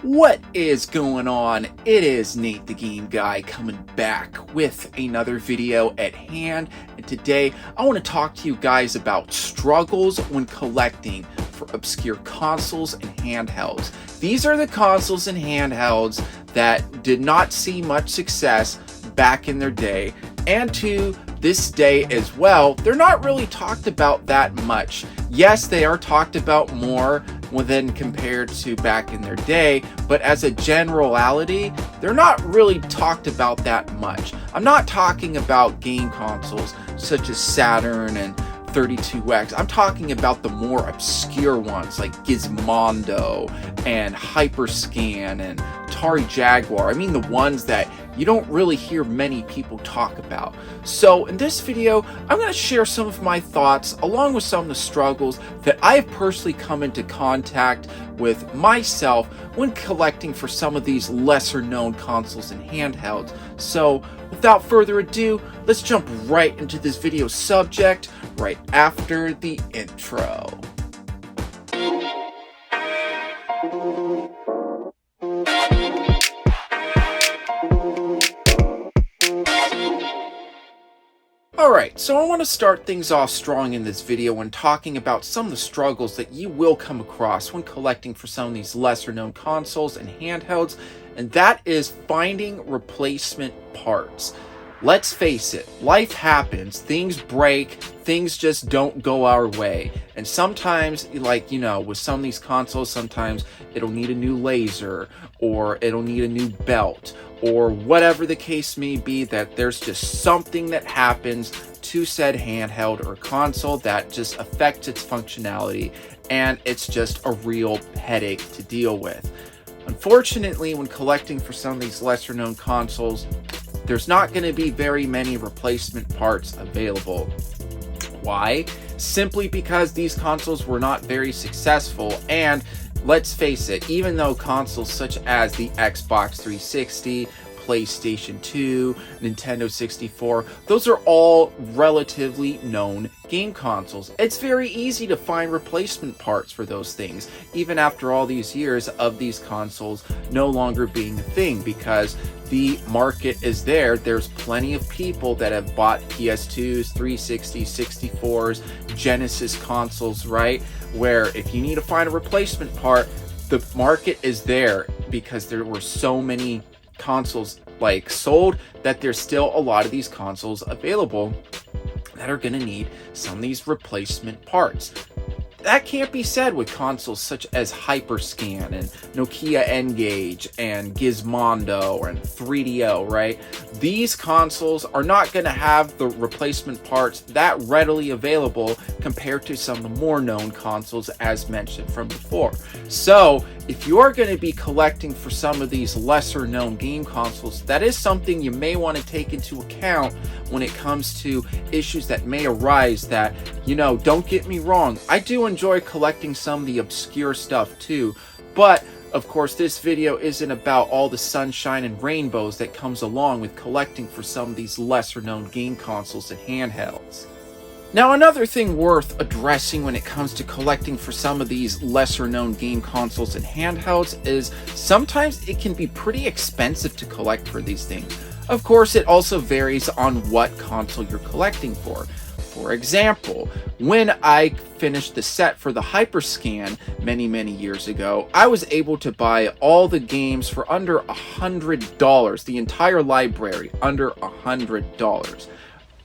What is going on? It is Nate the Game Guy coming back with another video at hand, and today I want to talk to you guys about struggles when collecting for obscure consoles and handhelds. These are the consoles and handhelds that did not see much success back in their day, and to this day as well, they're not really talked about that much. Yes, they are talked about more than compared to back in their day, but as a generality, they're not really talked about that much. I'm not talking about game consoles such as Saturn and 32X. I'm talking about the more obscure ones like Gizmondo and Hyperscan and Atari Jaguar. I mean the ones that you don't really hear many people talk about. So in this video, I'm going to share some of my thoughts along with some of the struggles that I have personally come into contact with myself when collecting for some of these lesser known consoles and handhelds. So without further ado, let's jump right into this video subject right after the intro. Alright, so I want to start things off strong in this video when talking about some of the struggles that you will come across when collecting for some of these lesser known consoles and handhelds, and that is finding replacement parts. Let's face it, life happens, things break, things just don't go our way. And sometimes, like, with some of these consoles, sometimes it'll need a new laser, or it'll need a new belt, or whatever the case may be, that there's just something that happens to said handheld or console that just affects its functionality, and it's just a real headache to deal with. Unfortunately, when collecting for some of these lesser known consoles, there's not going to be very many replacement parts available. Why? Simply because these consoles were not very successful, and let's face it, even though consoles such as the Xbox 360, PlayStation 2, Nintendo 64, those are all relatively known game consoles. It's very easy to find replacement parts for those things, even after all these years of these consoles no longer being a thing, because the market is there. There's plenty of people that have bought PS2s, 360s, 64s, Genesis consoles, right? Where if you need to find a replacement part, the market is there because there were so many consoles sold that there's still a lot of these consoles available that are going to need some of these replacement parts. That can't be said with consoles such as Hyperscan and Nokia n-gage and Gizmondo and 3DO, right? These consoles are not going to have the replacement parts that readily available compared to some of the more known consoles as mentioned from before. So if you are going to be collecting for some of these lesser known game consoles, that is something you may want to take into account when it comes to issues that may arise that, don't get me wrong, I do enjoy collecting some of the obscure stuff too, but of course this video isn't about all the sunshine and rainbows that comes along with collecting for some of these lesser known game consoles and handhelds. Now, another thing worth addressing when it comes to collecting for some of these lesser known game consoles and handhelds is sometimes it can be pretty expensive to collect for these things. Of course, it also varies on what console you're collecting for. For example, when I finished the set for the Hyperscan many years ago, I was able to buy all the games for under $100, the entire library under $100.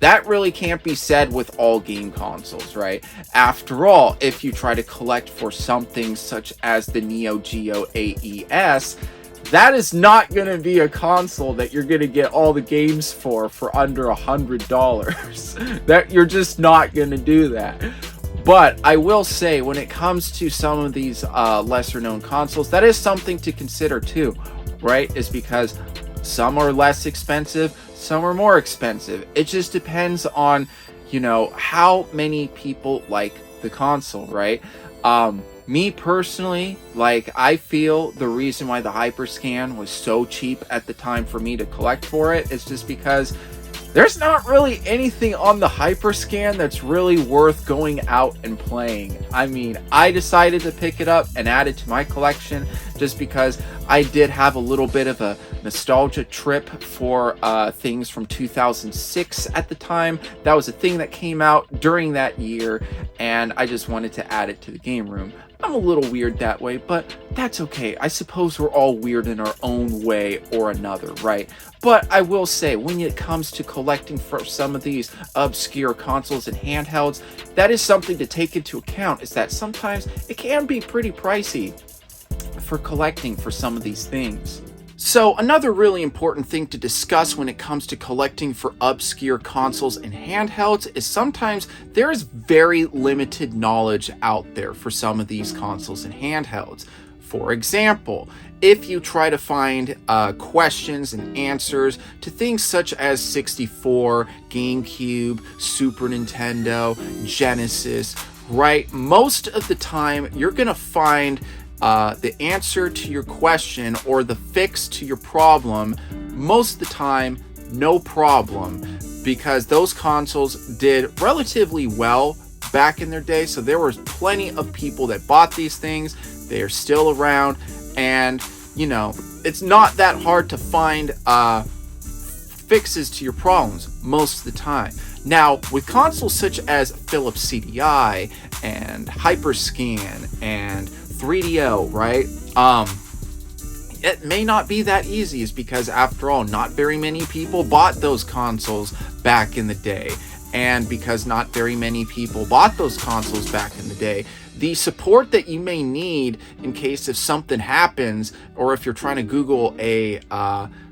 That really can't be said with all game consoles, right? After all, if you try to collect for something such as the Neo Geo AES, that is not going to be a console that you're going to get all the games for under $100. That you're just not going to do that. But I will say, when it comes to some of these lesser known consoles, that is something to consider too, right? Is because some are less expensive, some are more expensive. It just depends on, how many people like the console, right? Me personally, I feel the reason why the Hyperscan was so cheap at the time for me to collect for it is just because there's not really anything on the Hyperscan that's really worth going out and playing. I mean, I decided to pick it up and add it to my collection just because I did have a little bit of a nostalgia trip for things from 2006 at the time. That was a thing that came out during that year, and I just wanted to add it to the game room. I'm a little weird that way, but that's okay. I suppose we're all weird in our own way or another, right? But I will say, when it comes to collecting for some of these obscure consoles and handhelds, that is something to take into account, is that sometimes it can be pretty pricey for collecting for some of these things. So another really important thing to discuss when it comes to collecting for obscure consoles and handhelds is sometimes there is very limited knowledge out there for some of these consoles and handhelds. For example, if you try to find questions and answers to things such as 64, GameCube, Super Nintendo, Genesis, right, most of the time you're gonna find the answer to your question or the fix to your problem, most of the time, no problem, because those consoles did relatively well back in their day. So there was plenty of people that bought these things. They are still around, and you know, it's not that hard to find fixes to your problems most of the time. Now, with consoles such as Philips CDI and Hyperscan and 3DO, right? It may not be that easy, is because after all, not very many people bought those consoles back in the day. And because not very many people bought those consoles back in the day, the support that you may need in case if something happens, or if you're trying to Google a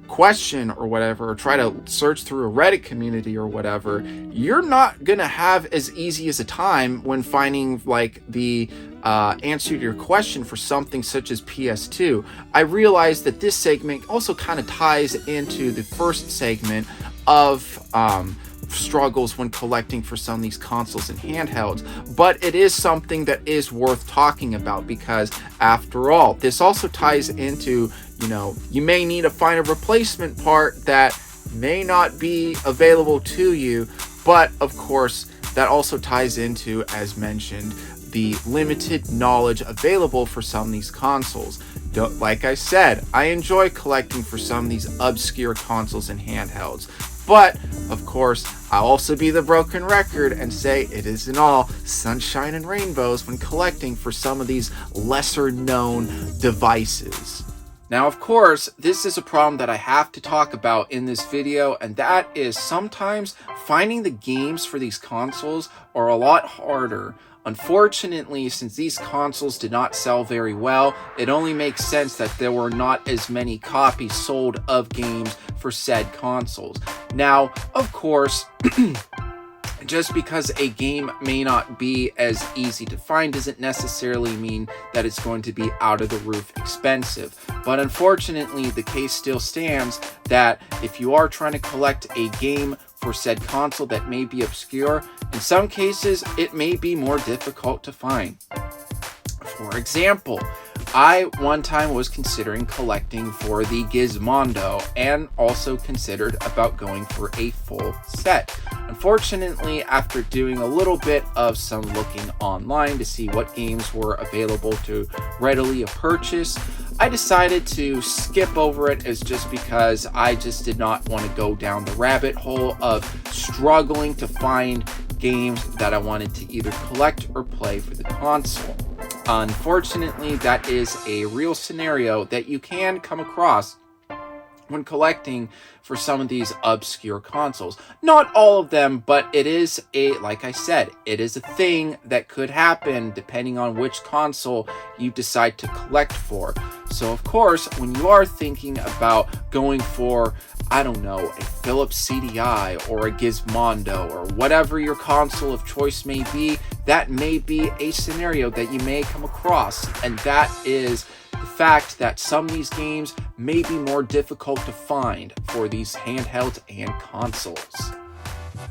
question or whatever, or try to search through a Reddit community or whatever, you're not gonna have as easy as a time when finding like the answer to your question for something such as PS2. I realize that this segment also kind of ties into the first segment of struggles when collecting for some of these consoles and handhelds, but it is something that is worth talking about, because after all, this also ties into, you know, you may need to find a replacement part that may not be available to you, but of course that also ties into, as mentioned, the limited knowledge available for some of these consoles. Like I said, I enjoy collecting for some of these obscure consoles and handhelds, but of course I'll also be the broken record and say it isn't all sunshine and rainbows when collecting for some of these lesser known devices. Now, of course, this is a problem that I have to talk about in this video, and that is sometimes finding the games for these consoles are a lot harder. Unfortunately, since these consoles did not sell very well, it only makes sense that there were not as many copies sold of games for said consoles. Now, of course, just because a game may not be as easy to find doesn't necessarily mean that it's going to be out of the roof expensive. But unfortunately, the case still stands that if you are trying to collect a game for said console that may be obscure, in some cases, it may be more difficult to find. For example, I one time was considering collecting for the Gizmondo and also considered about going for a full set. Unfortunately, after doing a little bit of some looking online to see what games were available to readily purchase, I decided to skip over it, as just because I just did not want to go down the rabbit hole of struggling to find games that I wanted to either collect or play for the console. Unfortunately, that is a real scenario that you can come across when collecting for some of these obscure consoles. Not all of them, but it is like I said, it is a thing that could happen depending on which console you decide to collect for. So of course, when you are thinking about going for, I don't know, a Philips CDI or a Gizmondo or whatever your console of choice may be, that may be a scenario that you may come across, and that is the fact that some of these games may be more difficult to find for these handhelds and consoles.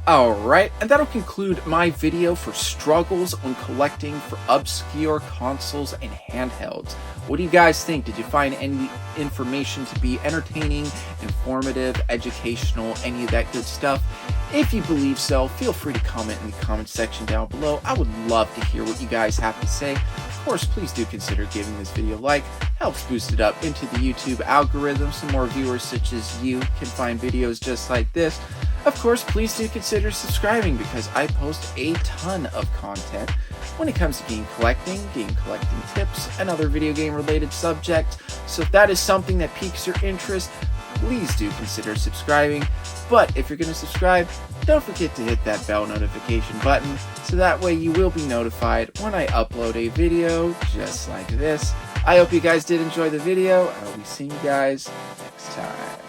Alright, and that'll conclude my video for struggles when collecting for obscure consoles and handhelds. What do you guys think? Did you find any information to be entertaining, informative, educational, any of that good stuff? If you believe so, feel free to comment in the comment section down below. I would love to hear what you guys have to say. Of course, please do consider giving this video a like. Helps boost it up into the YouTube algorithm so more viewers such as you can find videos just like this. Of course, please do consider subscribing because I post a ton of content when it comes to game collecting tips, and other video game related subjects. So if that is something that piques your interest, please do consider subscribing. But if you're going to subscribe, don't forget to hit that bell notification button so that way you will be notified when I upload a video just like this. I hope you guys did enjoy the video, and I'll be seeing you guys next time.